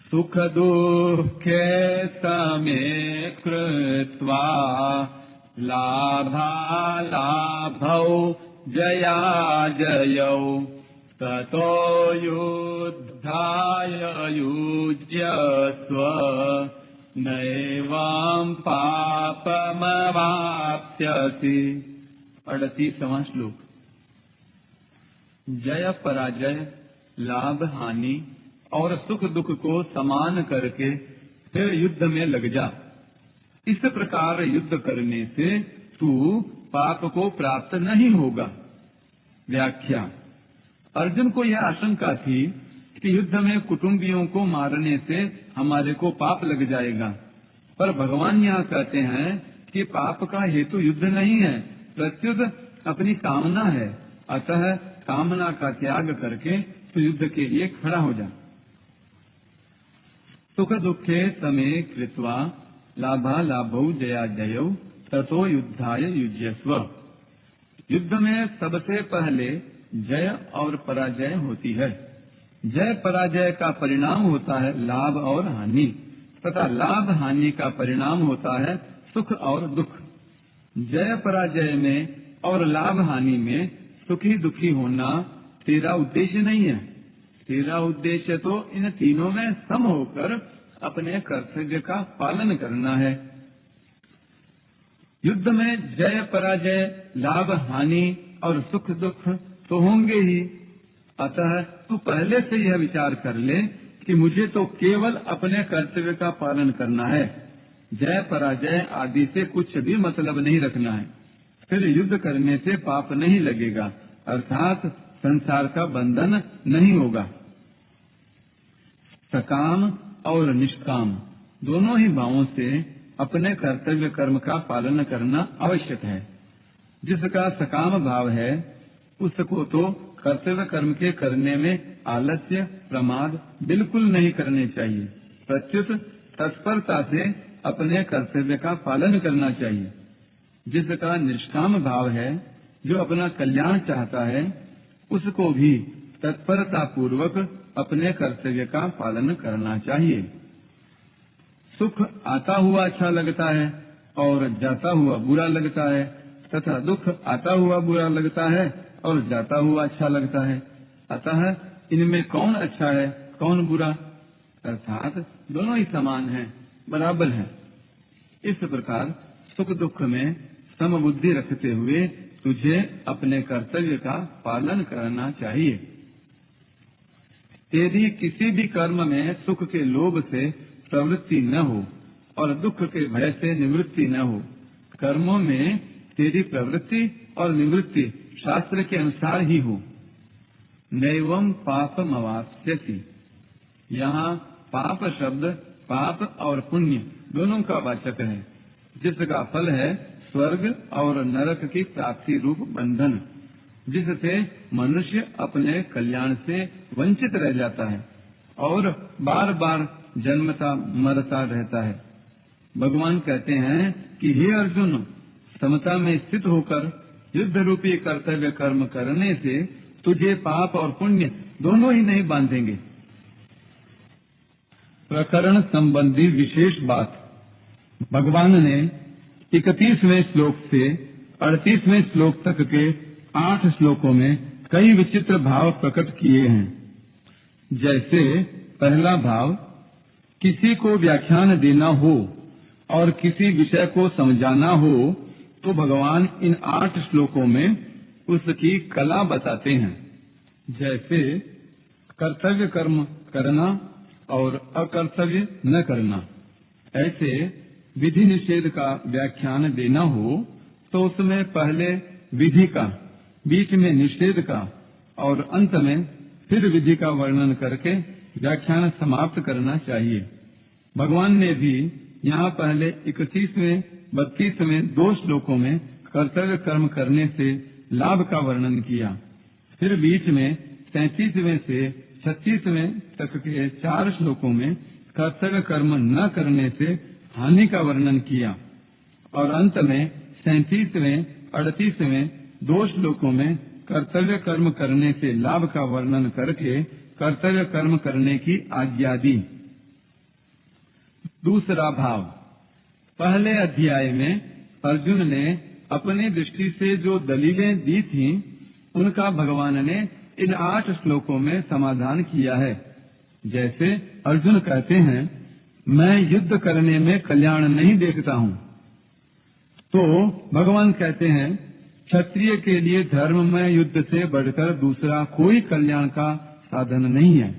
सुख दुःखे समे कृत्वा लाभालाभौ जयाजयौ ततो युद्धाय युज्यस्व नैवं पापमवाप्स्यसि। 38वां श्लोक। जय पराजय, लाभ हानि और सुख दुख को समान करके फिर युद्ध में लग जा। इस प्रकार युद्ध करने से तू पाप को प्राप्त नहीं होगा। व्याख्या। अर्जुन को यह आशंका थी कि युद्ध में कुटुंबियों को मारने से हमारे को पाप लग जाएगा, पर भगवान यहाँ कहते हैं कि पाप का हेतु युद्ध नहीं है, प्रत्युत अपनी कामना है। अतः कामना का त्याग करके तो युद्ध के लिए खड़ा हो जा। सुख दुखे समे कृत्वा लाभालाभौ जयाजयौ ततो युद्धाय युज्यस्व। युद्ध में सबसे पहले जय और पराजय होती है। जय पराजय का परिणाम होता है लाभ और हानि, तथा लाभ हानि का परिणाम होता है सुख और दुख। जय पराजय में और लाभ हानि में सुखी दुखी होना तेरा उद्देश्य नहीं है। तेरा उद्देश्य तो इन तीनों में सम होकर अपने कर्तव्य का पालन करना है। युद्ध में जय पराजय, लाभ हानि और सुख दुख तो होंगे ही। अतः तू पहले से यह विचार कर ले कि मुझे तो केवल अपने कर्तव्य का पालन करना है, जय पराजय आदि से कुछ भी मतलब नहीं रखना है। फिर युद्ध करने से पाप नहीं लगेगा, अर्थात संसार का बंधन नहीं होगा। सकाम और निष्काम दोनों ही भावों से अपने कर्तव्य कर्म का पालन करना आवश्यक है। जिसका सकाम भाव है उसको तो कर्तव्य कर्म के करने में आलस्य प्रमाद बिल्कुल नहीं करने चाहिए, प्रत्युत तत्परता से अपने कर्तव्य का पालन करना चाहिए। जिसका निष्काम भाव है, जो अपना कल्याण चाहता है, उसको भी तत्परता पूर्वक अपने कर्तव्य का पालन करना चाहिए। सुख आता हुआ अच्छा लगता है और जाता हुआ बुरा लगता है, तथा दुख आता हुआ बुरा लगता है और जाता हुआ अच्छा लगता है। अतः इनमें कौन अच्छा है कौन बुरा, अर्थात दोनों ही समान हैं, बराबर हैं। इस प्रकार सुख दुख में समबुद्धि रखते हुए तुझे अपने कर्तव्य का पालन करना चाहिए। तेरी किसी भी कर्म में सुख के लोभ से प्रवृत्ति न हो और दुख के भय से निवृत्ति न हो। कर्मों में तेरी प्रवृत्ति और निवृत्ति शास्त्र के अनुसार ही हो। नैवं पापमवाप्स्यसि। यहाँ पाप शब्द पाप और पुण्य दोनों का वाचक है, जिसका फल है स्वर्ग और नरक की प्राप्ति रूप बंधन, जिससे मनुष्य अपने कल्याण से वंचित रह जाता है और बार बार जन्मता मरता रहता है। भगवान कहते हैं कि हे अर्जुन, समता में स्थित होकर युद्ध रूपी कर्तव्य कर्म करने से तुझे पाप और पुण्य दोनों ही नहीं बांधेंगे। प्रकरण संबंधी विशेष बात। भगवान ने 31वें श्लोक से 38वें श्लोक तक के 8 श्लोकों में कई विचित्र भाव प्रकट किए हैं। जैसे पहला भाव, किसी को व्याख्यान देना हो और किसी विषय को समझाना हो तो भगवान इन 8 श्लोकों में उसकी कला बताते हैं। जैसे कर्तव्य कर्म करना और अकर्तव्य न करना। ऐसे विधि निषेध का व्याख्यान देना हो तो उसमें पहले विधि का, बीच में निषेध का और अंत में फिर विधि का वर्णन करके व्याख्यान समाप्त करना चाहिए। भगवान ने भी यहाँ पहले 31वें 32वें 2 श्लोकों में कर्तव्य कर्म करने से लाभ का वर्णन किया। फिर बीच में 37वें से 36वें तक के 4 श्लोकों में कर्तव्य कर्म न करने से हानि का वर्णन किया और अंत में 37वें 38वें 2 श्लोकों में कर्तव्य कर्म करने से लाभ का वर्णन करके कर्तव्य कर्म करने की आज्ञा दी। दूसरा भाव। पहले अध्याय में अर्जुन ने अपनी दृष्टि से जो दलीलें दी थीं, उनका भगवान ने इन 8 श्लोकों में समाधान किया है। जैसे अर्जुन कहते हैं, मैं युद्ध करने में कल्याण नहीं देखता हूँ, तो भगवान कहते हैं, क्षत्रिय के लिए धर्म में युद्ध से बढ़कर दूसरा कोई कल्याण का साधन नहीं है।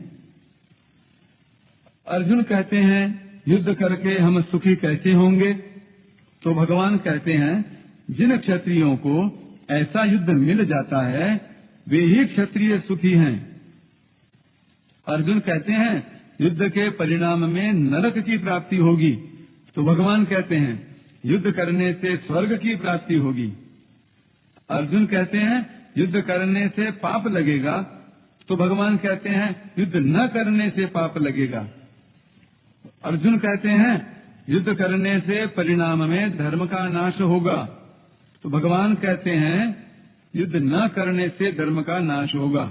अर्जुन कहते हैं, युद्ध करके हम सुखी कैसे होंगे? तो भगवान कहते हैं, जिन क्षत्रियों को ऐसा युद्ध मिल जाता है, वे ही क्षत्रिय सुखी हैं। अर्जुन कहते हैं, युद्ध के परिणाम में नरक की प्राप्ति होगी, तो भगवान कहते हैं, युद्ध करने से स्वर्ग की प्राप्ति होगी। अर्जुन कहते हैं, युद्ध करने से पाप लगेगा, तो भगवान कहते हैं, युद्ध न करने से पाप लगेगा। अर्जुन कहते हैं, युद्ध करने से परिणाम में धर्म का नाश होगा, तो भगवान कहते हैं, युद्ध न करने से धर्म का नाश होगा।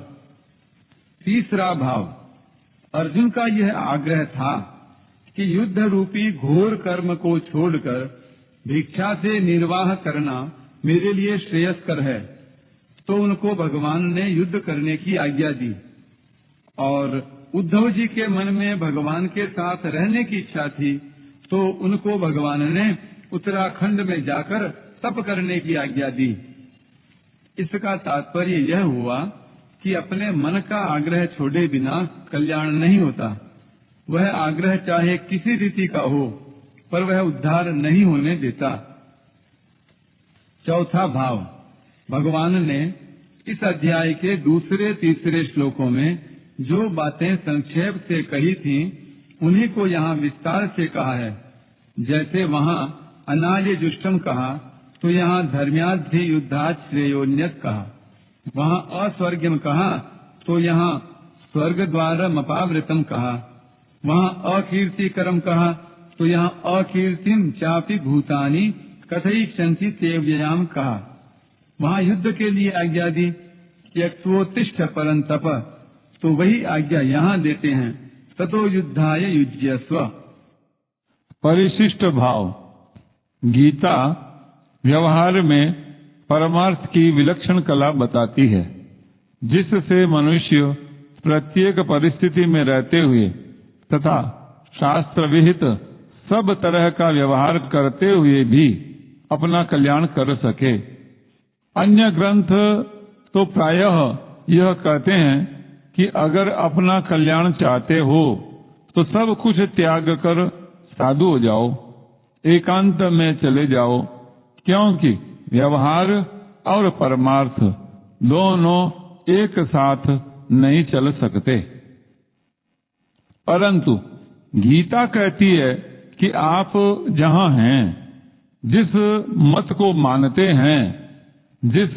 तीसरा भाव। अर्जुन का यह आग्रह था कि युद्ध रूपी घोर कर्म को छोड़कर भिक्षा से निर्वाह करना मेरे लिए श्रेयस्कर है, तो उनको भगवान ने युद्ध करने की आज्ञा दी। और उद्धव जी के मन में भगवान के साथ रहने की इच्छा थी, तो उनको भगवान ने उत्तराखंड में जाकर तप करने की आज्ञा दी। इसका तात्पर्य यह हुआ कि अपने मन का आग्रह छोड़े बिना कल्याण नहीं होता। वह आग्रह चाहे किसी रीति का हो, पर वह उद्धार नहीं होने देता। चौथा भाव। भगवान ने इस अध्याय के दूसरे तीसरे श्लोकों में जो बातें संक्षेप से कही थीं, उन्हीं को यहाँ विस्तार से कहा है। जैसे वहाँ अनार्य जुष्टम कहा, तो यहाँ धर्म्याधि युद्धात् श्रेयोन्यत कहा। वहाँ अस्वर्ग्यम कहा, तो यहाँ स्वर्ग द्वारम अपावृतम कहा। वहाँ अकीर्तिकरम कहा, तो यहाँ अकीर्तिम चापि भूतानि कथयिष्यन्ति ते व्ययाम कहा। वहाँ युद्ध के लिए आज्ञा दी कि यक्ष्वोत्तिष्ठ परन्तप, तो वही आज्ञा यहाँ देते हैं, ततो युद्धाय युज्यस्व। परिशिष्ट भाव। गीता व्यवहार में परमार्थ की विलक्षण कला बताती है, जिससे मनुष्य प्रत्येक परिस्थिति में रहते हुए तथा शास्त्र विहित सब तरह का व्यवहार करते हुए भी अपना कल्याण कर सके। अन्य ग्रंथ तो प्रायः यह कहते हैं कि अगर अपना कल्याण चाहते हो तो सब कुछ त्याग कर साधु हो जाओ, एकांत में चले जाओ, क्योंकि व्यवहार और परमार्थ दोनों एक साथ नहीं चल सकते। परंतु गीता कहती है कि आप जहां हैं, जिस मत को मानते हैं, जिस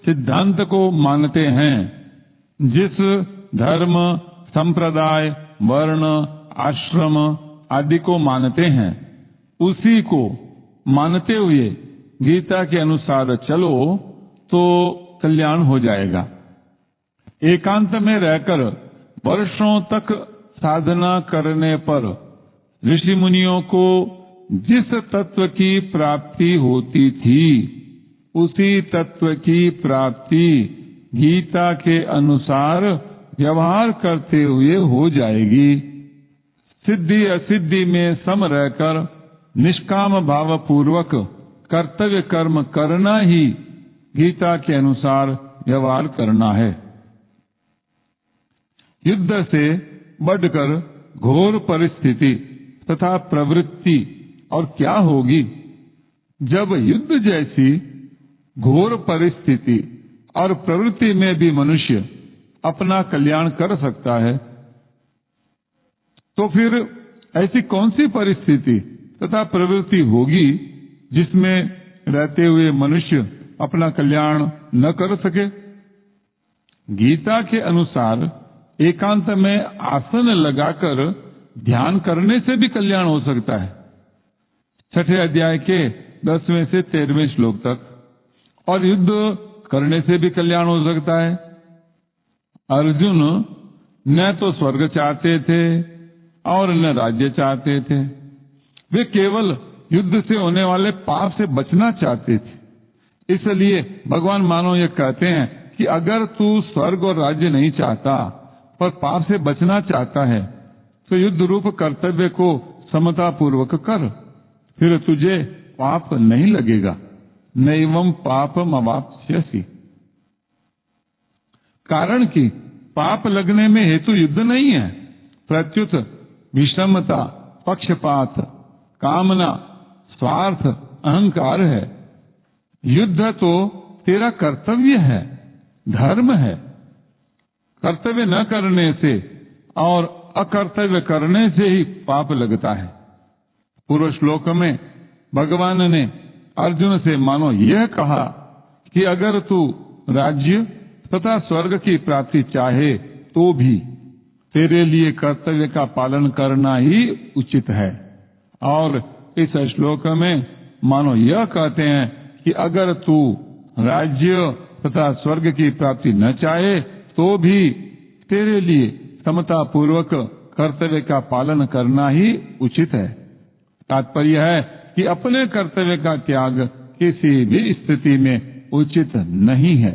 सिद्धांत को मानते हैं, जिस धर्म, संप्रदाय, वर्ण, आश्रम आदि को मानते हैं, उसी को मानते हुए गीता के अनुसार चलो तो कल्याण हो जाएगा। एकांत में रहकर वर्षों तक साधना करने पर ऋषि मुनियों को जिस तत्व की प्राप्ति होती थी, उसी तत्व की प्राप्ति गीता के अनुसार व्यवहार करते हुए हो जाएगी। सिद्धि असिद्धि में सम रहकर निष्काम भाव पूर्वक कर्तव्य कर्म करना ही गीता के अनुसार व्यवहार करना है। युद्ध से बढ़कर घोर परिस्थिति तथा प्रवृत्ति और क्या होगी, जब युद्ध जैसी घोर परिस्थिति और प्रवृत्ति में भी मनुष्य अपना कल्याण कर सकता है, तो फिर ऐसी कौन सी परिस्थिति तथा प्रवृत्ति होगी जिसमें रहते हुए मनुष्य अपना कल्याण न कर सके। गीता के अनुसार एकांत में आसन लगाकर ध्यान करने से भी कल्याण हो सकता है, 6ठे अध्याय के 10वें से 13वें श्लोक तक। और युद्ध करने से भी कल्याण हो सकता है। अर्जुन न तो स्वर्ग चाहते थे और न राज्य चाहते थे, वे केवल युद्ध से होने वाले पाप से बचना चाहते थे। इसलिए भगवान मानो ये कहते हैं कि अगर तू स्वर्ग और राज्य नहीं चाहता पर पाप से बचना चाहता है तो युद्ध रूप कर्तव्य को समता पूर्वक कर, फिर तुझे पाप नहीं लगेगा। नैवं पापम अवाप्स्यसि। कारण कि पाप लगने में हेतु युद्ध नहीं है, प्रत्युत विषमता, पक्षपात, कामना, स्वार्थ, अहंकार है। युद्ध तो तेरा कर्तव्य है, धर्म है। कर्तव्य न करने से और अकर्तव्य करने से ही पाप लगता है। पूर्व श्लोक में भगवान ने अर्जुन से मानो यह कहा कि अगर तू राज्य तथा स्वर्ग की प्राप्ति चाहे तो भी तेरे लिए कर्तव्य का पालन करना ही उचित है। और इस श्लोक में मानो यह कहते हैं कि अगर तू राज्य तथा स्वर्ग की प्राप्ति न चाहे तो भी तेरे लिए समता पूर्वक कर्तव्य का पालन करना ही उचित है। तात्पर्य है कि अपने कर्तव्य का त्याग किसी भी स्थिति में उचित नहीं है।